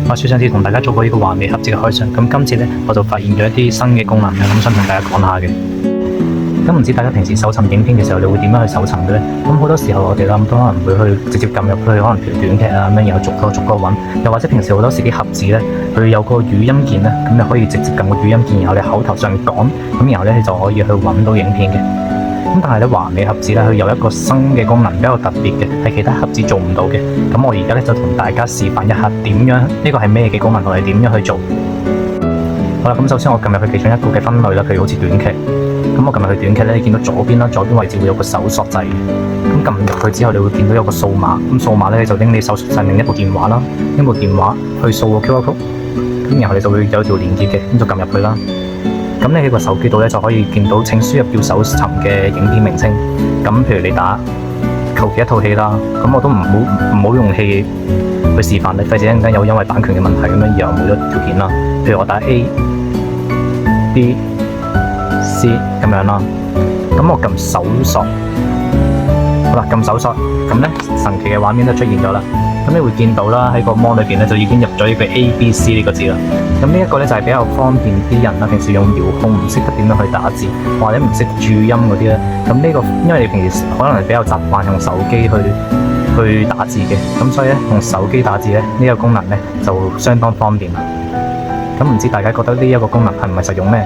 我上次同大家做過呢個華為盒子嘅開箱，咁今次呢，我就發現咗一啲新嘅功能，咁想同大家講下嘅。咁唔知大家平時搜尋影片嘅時候，你會點樣去搜尋嘅咧？咁好多時候我哋都可能會去直接撳入去，可能條短劇啊咁樣，然後逐個揾。又或者平時好多時啲盒子咧，佢有個語音鍵咧，咁你可以直接撳個語音鍵，然後你口頭上講，咁然後咧你就可以去揾到影片嘅。咁但係咧華為盒子咧，佢有一個新嘅功能比較特別嘅，係其他盒子做唔到嘅。咁我而家咧就同大家示範一下點樣，呢個係咩嘅功能，同埋點樣去做。好啦，咁首先我撳入去其中一個嘅分類啦，譬如好似短劇。咁我撳入去短劇咧，你見到左邊啦，左邊位置會有個搜索掣嘅。咁撳入去之後，你會見到有個掃碼。咁掃碼咧，你就拎你手上另一部電話啦，拎部電話去掃個 QR code。咁然後你就會有條連結嘅，咁就撳入去啦。咁你喺個手機度咧就可以見到請輸入要搜尋嘅影片名稱。咁譬如你打求其一套戲啦，咁我都唔好用戲去示範，你費事一陣間有因為版權嘅問題咁樣以後冇咗條片啦。譬如我打 A、B、C 咁樣啦，咁我撳搜索，好啦，撳搜索，咁咧神奇嘅畫面都出現咗啦。咁你會見到啦，喺個 mon 裏邊咧就已經入咗呢個 ABC 呢個字啦。咁呢一個咧就係比較方便啲人啦，平時用遙控唔識得點樣去打字，或者唔識注音嗰啲咧。咁呢個因為你平時可能係比較習慣用手機去打字嘅，咁所以咧用手機打字咧呢個功能咧就相當方便啦。咁唔知大家覺得呢一個功能係唔係實用呢？